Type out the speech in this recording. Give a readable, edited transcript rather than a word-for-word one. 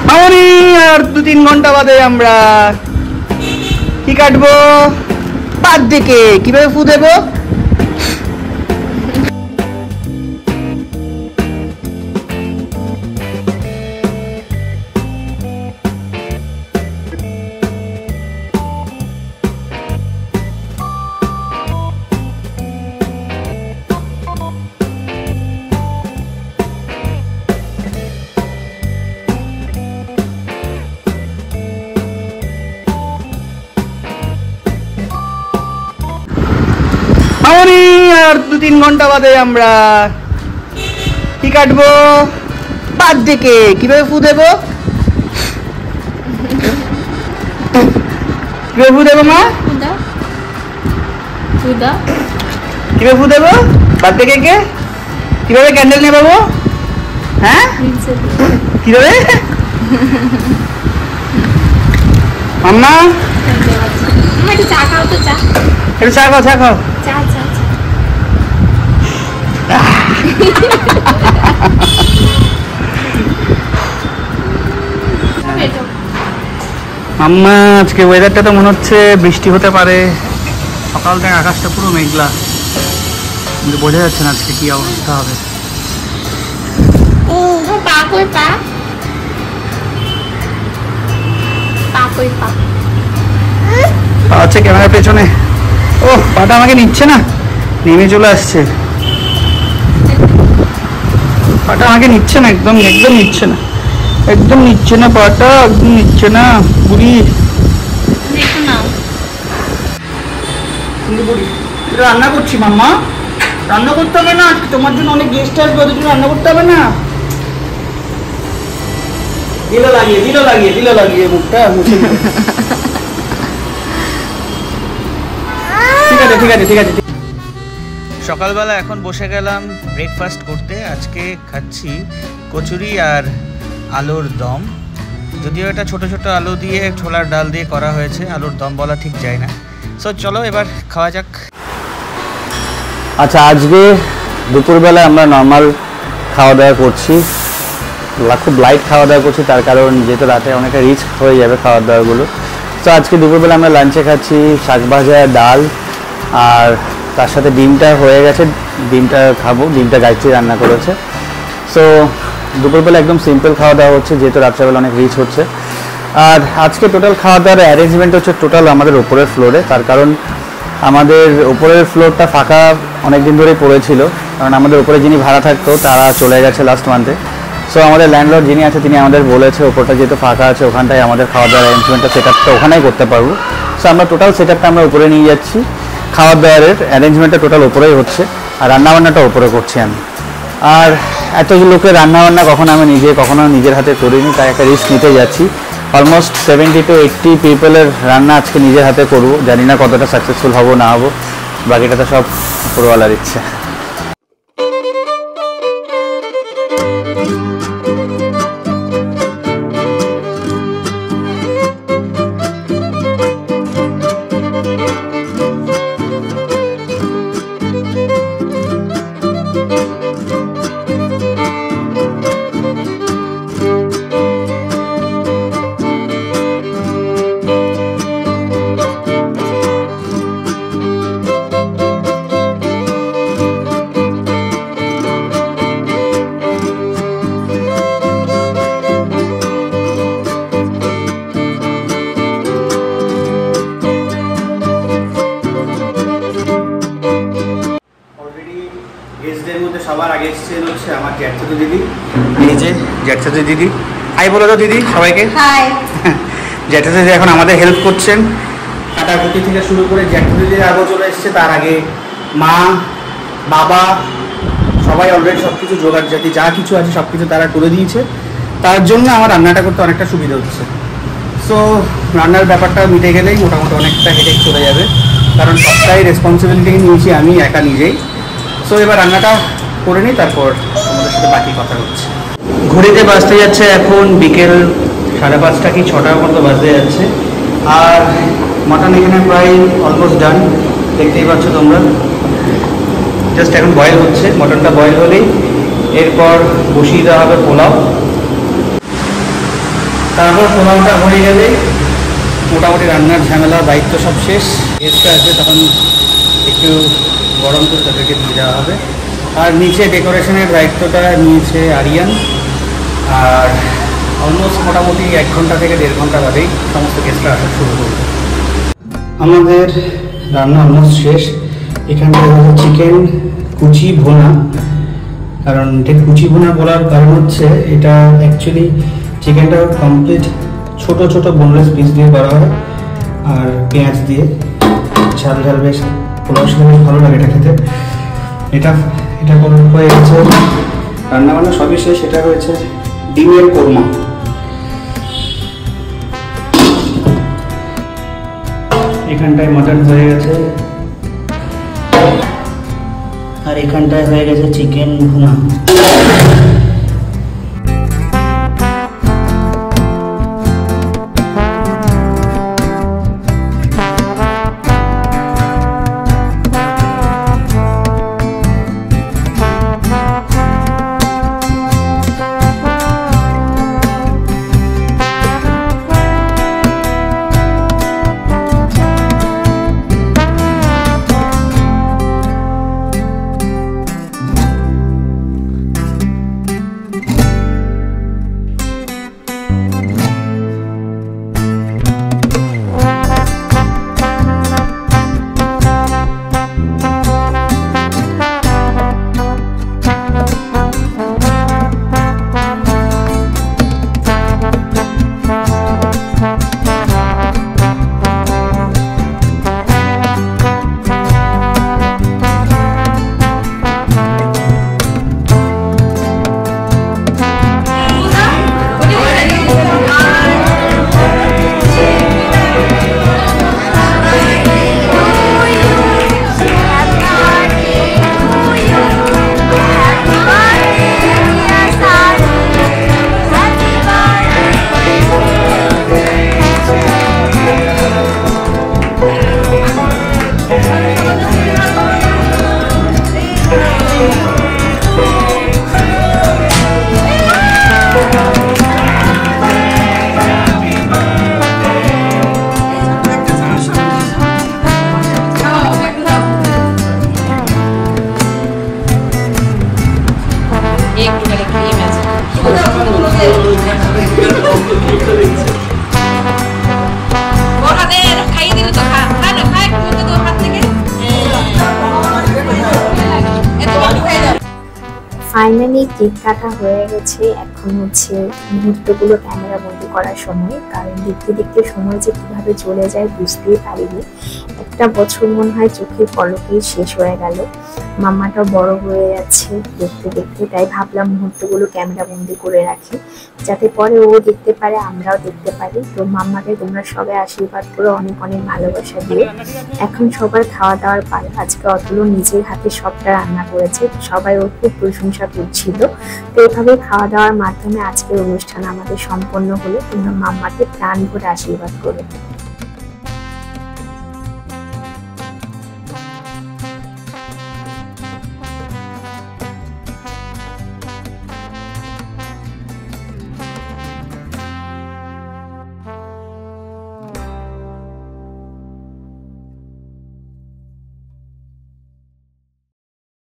মামনি আর 2-3 ঘন্টা বাদে আমরা কি কাটবো? Birthday cake. কিভাবে ফু দেবো? মামনি আর 2-3 ঘন্টা বাদে আমরা কি কাটবো? Birthday cake. কিভাবে ফু দেবো? কিভাবে ফু দেবো মা? কিভাবে ফু দেবো বার্থডে কেকে? কিভাবে ক্যান্ডেল নিয়ে পাবো? হ্যাঁ কিভাবে? মাম্মা একটু চা খাও তো। একটু চা খাও, চা খাও। মাম্মা আজকে ওয়েদারটা তো মনে হচ্ছে বৃষ্টি হতে পারে। সকাল থেকে আকাশটা পুরো মেঘলা, কিন্তু বোঝা যাচ্ছে না আজকে কি অবস্থা হবে। আচ্ছা ক্যামেরার পেছনে। ও পাটা আমাকে নিচ্ছে না, নেমে চলে আসছে। পাটা আমাকে নিচ্ছে না, একদম একদম নিচ্ছে না, একদম নিচ্ছে না পাটা, একদম নিচ্ছে না। বুড়ি রান্না করছি মাম্মা, রান্না করতে হবে না? তোমার জন্য অনেক গেস্ট আসবে, ওদের জন্য রান্না করতে হবে না? দিল লাগিয়ে মুখটা মুছে। ঠিক আছে। সকালবেলা এখন বসে গেলাম ব্রেকফাস্ট করতে। আজকে খাচ্ছি কচুরি আর আলুর দম। যদিও এটা ছোট ছোট আলু দিয়ে ছোলার ডাল দিয়ে করা হয়েছে, আলুর দম বলা ঠিক যায় না। সো চলো এবার খাওয়া যাক। আচ্ছা, আজকে দুপুরবেলা আমরা নর্মাল খাওয়া দাওয়া করছি, খুব লাইট খাওয়া দাওয়া করছি, তার কারণ যেহেতু রাতে অনেকটা রিচ হয়ে যাবে খাওয়া দাওয়াগুলো। তো আজকে দুপুরবেলা আমরা লাঞ্চে খাচ্ছি শাক ভাজা, ডাল, আর তার সাথে ডিমটা হয়ে গেছে, ডিমটা খাবো। ডিমটা গায়ত্রী রান্না করেছে। সো দুপুরবেলা একদম সিম্পল খাওয়া দাওয়া হচ্ছে, যেহেতু রাত্রেবেলা অনেক রিচ হচ্ছে। আর আজকে টোটাল খাওয়া দাওয়ার অ্যারেঞ্জমেন্ট হচ্ছে টোটাল আমাদের উপরের ফ্লোরে, তার কারণ আমাদের উপরের ফ্লোরটা ফাঁকা অনেক দিন ধরেই পড়েছিল, কারণ আমাদের উপরে যিনি ভাড়া থাকতো তারা চলে গেছে লাস্ট মান্থে। সো আমাদের ল্যান্ডলর্ড যিনি আছে তিনি আমাদের বলেছে ওপরটা যেহেতু ফাঁকা আছে, ওখানটায় আমাদের খাওয়া দাওয়ার অ্যারেঞ্জমেন্টটা সেটআপটা ওখানেই করতে পারবো। সো আমরা টোটাল সেটআপটা আমরা উপরে নিয়ে যাচ্ছি, খাওয়া দাওয়ারের অ্যারেঞ্জমেন্টটা টোটাল উপরেই হচ্ছে, আর রান্নাবান্নাটা উপরে করছি আমি। আর এত লোকের রান্নাবান্না কখনো নিজের হাতে করিনি, তাই একটা রিস্ক নিতে যাচ্ছি। অলমোস্ট 70 to 80 পিপলের রান্না আজকে নিজের হাতে করবো। জানি না কতটা সাকসেসফুল হবো না হবো, বাকিটা তো সব উপরওয়ালার ইচ্ছে। গেস্টদের মধ্যে সবার আগে এসেছেন হচ্ছে আমার জ্যাঠাতো দিদি। এই যে জ্যাঠাতো দিদি, হাই বলো তো দিদি সবাইকে। হাই। জ্যাঠাতো দিদি এখন আমাদের হেল্প করছেন, কাটাকুটি থেকে শুরু করে জ্যাঠাতো দিদির আগেও চলে এসছে, তার আগে মা বাবা সবাই অলরেডি সব কিছু জোগাড় জাতি যা কিছু আছে সব কিছু তারা করে দিয়েছে। তার জন্য আমার রান্নাটা করতে অনেকটা সুবিধা হচ্ছে। সো রান্নার ব্যাপারটা মিটে গেলেই মোটামুটি অনেকটা হেডেক চলে যাবে, কারণ সবটাই রেসপন্সিবিলিটি নিয়েছি আমি একা নিজেই। সো এবার রান্নাটা করে নিই, তারপর তোমাদের সাথে বাকি কথা হচ্ছে। ঘড়িতে বাজতে যাচ্ছে এখন বিকেল 5:30 কি 6টার মতো বাজতে যাচ্ছে। আর মাটন এখানে প্রায় অলমোস্ট ডান, দেখতেই পাচ্ছ তোমরা। জাস্ট এখন বয়েল হচ্ছে, মটনটা বয়েল হলেই এরপর বসিয়ে দেওয়া হবে পোলাও। তারপর পোলাওটা হয়ে গেলে মোটামুটি রান্নার ঝামেলা দায়িত্ব সব শেষ। গেস্টটা আসবে তখন একটু গরম করে তাদেরকে দিয়ে দেওয়া হবে। আর নিচে ডেকোরেশনের দায়িত্বটা নিয়েছে আরিয়ান। আর অলমোস্ট মোটামুটি 1 ঘন্টা থেকে 1.5 ঘন্টা বাদেই সমস্ত গেস্টরা আসা শুরু করবে। আমাদের রান্না অলমোস্ট শেষ। এখানটা চিকেন কুচি ভুনা, কারণ এটা কুচি ভুনা বলার কারণ হচ্ছে এটা অ্যাকচুয়ালি চিকেনটা কমপ্লিট ছোট ছোট বোনলেস পিস দিয়ে করা হয় আর পেঁয়াজ দিয়ে। ঝাল ঝাল বেশ পোলাওর সাথে বেশ ভালো লাগে এটা খেতে। এটা এটা হয়ে গেছে রান্নাবান্না সবই শেষ। এটা হয়েছে ডিমের কোরমা। এখানটায় মাটন হয়ে গেছে আর এখানটায় হয়ে গেছে চিকেন ভুনা। ফাইনালি কেক কাটা হয়ে গেছে। এখন হচ্ছে মুহূর্তগুলো ক্যামেরা বন্দি করার সময়, কারণ দেখতে দেখতে সময় যে কিভাবে চলে যায় বুঝতেই পারিনি। একটা বছর মনে হয় চোখের পলকেই শেষ হয়ে গেল। মাম্মাটাও বড় হয়ে যাচ্ছে দেখতে দেখতে, তাই ভাবলাম মুহূর্তগুলো ক্যামেরা বন্দি করে রাখি, যাতে পরে ও দেখতে পারে, আমরাও দেখতে পারি। তো মাম্মাকে তোমরা সবাই আশীর্বাদ করে অনেক অনেক ভালোবাসা দিয়ে। এখন সবার খাওয়া দাওয়ার পালা। আজকে অতুল নিজের হাতে সবটা রান্না করেছে, সবাই ওর খুব প্রশংসা করছিল। তো এভাবে খাওয়া দাওয়ার মাধ্যমে আজকের অনুষ্ঠান আমাদের সম্পন্ন হলো। তোমরা মাম্মাকে প্রাণ ভরে আশীর্বাদ করো।